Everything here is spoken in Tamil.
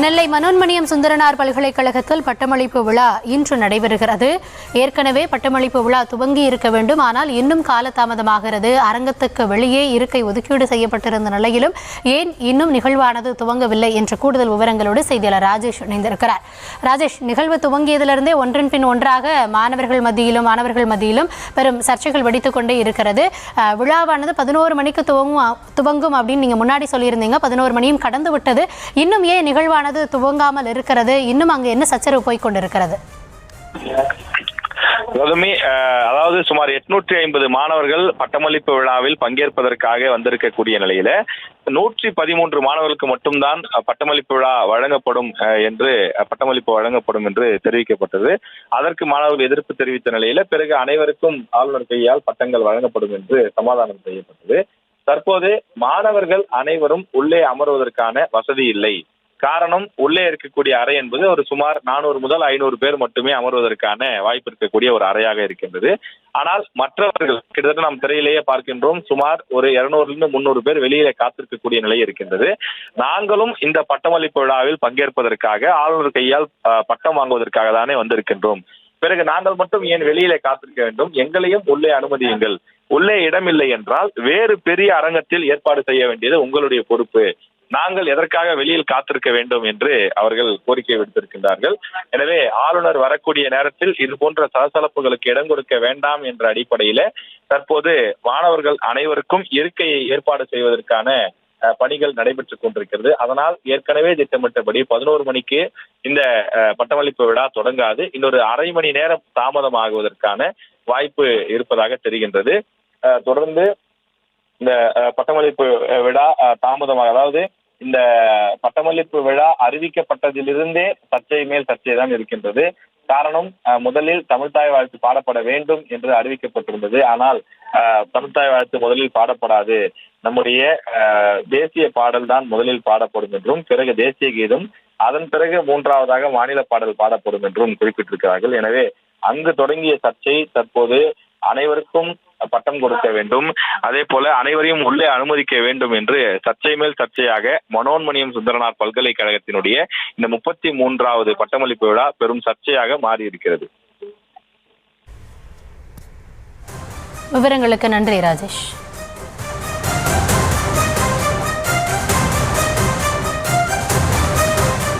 நெல்லை மனோன்மணியம் சுந்தரனார் பல்கலைக்கழகத்தில் பட்டமளிப்பு விழா இன்று நடைபெறுகிறது. ஏற்கனவே பட்டமளிப்பு விழா துவங்கி இருக்க வேண்டும், ஆனால் இன்னும் காலதாமதமாகிறது. அரங்கத்துக்கு வெளியே இருக்கை ஒதுக்கீடு செய்யப்பட்டிருந்த நிலையிலும் ஏன் இன்னும் நிகழ்வானது துவங்கவில்லை என்ற கூடுதல் விவரங்களோடு செய்தியாளர் ராஜேஷ் இணைந்திருக்கிறார். ராஜேஷ், நிகழ்வு துவங்கியதிலிருந்தே ஒன்றன் பின் ஒன்றாக மாணவர்கள் மத்தியிலும் பெரும் சர்ச்சைகள் வெடித்துக் கொண்டே இருக்கிறது. விழாவானது 11 மணிக்கு துவங்கும் அப்படின்னு நீங்க முன்னாடி சொல்லியிருந்தீங்க. 11 மணியும் கடந்து விட்டது. இன்னும் ஏன் நிகழ்வானது துவங்காமல் இருக்கிறது? இன்னும் அங்கு என்ன சச்சரவு போய் கொண்டிருக்கிறது? அதாவது சுமார் 850 மாணவர்கள் பட்டமளிப்பு விழாவில் பங்கேற்பதற்காக வந்திருக்கக்கூடிய நிலையில 113 மாணவர்களுக்கு மட்டும்தான் பட்டமளிப்பு விழா வழங்கப்படும் என்று தெரிவிக்கப்பட்டது. அதற்கு மாணவர்கள் எதிர்ப்பு தெரிவித்த நிலையில பிறகு அனைவருக்கும் ஆளுநர் கையால் பட்டங்கள் வழங்கப்படும் என்று சமாதானம் செய்யப்பட்டது. தற்போது மாணவர்கள் அனைவரும் உள்ளே அமர்வதற்கான வசதி இல்லை. காரணம், உள்ளே இருக்கக்கூடிய அறை என்பது ஒரு சுமார் 400 முதல் 500 பேர் மட்டுமே அமர்வதற்கான வாய்ப்பு இருக்கக்கூடிய ஒரு அறையாக இருக்கின்றது. ஆனால் மற்றவர்கள் கிட்டத்தட்ட நாம் திரையிலேயே பார்க்கின்றோம், சுமார் ஒரு 200 300 பேர் வெளியிலே காத்திருக்கக்கூடிய நிலை இருக்கின்றது. நாங்களும் இந்த பட்டமளிப்பு விழாவில் பங்கேற்பதற்காக ஆளுநர் கையால் பட்டம் வாங்குவதற்காக தானே வந்திருக்கின்றோம். பிறகு நாங்கள் மட்டும் ஏன் வெளியிலே காத்திருக்க வேண்டும்? எங்களையும் உள்ளே அனுமதியுங்கள். உள்ளே இடமில்லை என்றால் வேறு பெரிய அரங்கத்தில் ஏற்பாடு செய்ய வேண்டியது உங்களுடைய பொறுப்பு. நாங்கள் எதற்காக வெளியில் காத்திருக்க வேண்டும் என்று அவர்கள் கோரிக்கை விடுத்திருக்கின்றார்கள். எனவே ஆளுநர் வரக்கூடிய நேரத்தில் இது போன்ற சலசலப்புகளுக்கு இடம் கொடுக்க வேண்டாம் என்ற அடிப்படையில தற்போது மாணவர்கள் அனைவருக்கும் இருக்கையை ஏற்பாடு செய்வதற்கான பணிகள் நடைபெற்றுக் கொண்டிருக்கிறது. அதனால் ஏற்கனவே திட்டமிட்டபடி 11 மணிக்கு இந்த பட்டமளிப்பு விழா தொடங்காது. இன்னொரு அரை மணி நேரம் தாமதமாகுவதற்கான வாய்ப்பு இருப்பதாக தெரிகின்றது. தொடர்ந்து இந்த பட்டமளிப்பு விழா தாமதமாக, அதாவது இந்த பட்டமளிப்பு விழா அறிவிக்கப்பட்டதிலிருந்தே சர்ச்சை மேல் சர்ச்சை தான் இருக்கின்றது. காரணம், முதலில் தமிழ்த்தாய் வாழ்த்து பாடப்பட வேண்டும் என்று அறிவிக்கப்பட்டிருந்தது. ஆனால் தமிழ்த்தாய் வாழ்த்து முதலில் பாடப்படாது, நம்முடைய தேசிய பாடல் தான் முதலில் பாடப்படும் என்றும், பிறகு தேசிய கீதம், அதன் பிறகு 3வதாக மாநில பாடல் பாடப்படும் என்றும் குறிப்பிட்டிருக்கிறார்கள். எனவே அங்கு தொடங்கிய சர்ச்சை தற்போது அனைவருக்கும் பட்டம் கொடுக்க வேண்டும், அதே போல அனைவரையும் உள்ளே அனுமதிக்க வேண்டும் என்று சர்ச்சை மேல் சர்ச்சையாக மனோன்மணியம் சுந்தரனார் பல்கலைக்கழகத்தினுடைய இந்த 33வது பட்டமளிப்பு விழா பெரும் சர்ச்சையாக மாறி இருக்கிறது. விவரங்களுக்கு நன்றி ராஜேஷ்.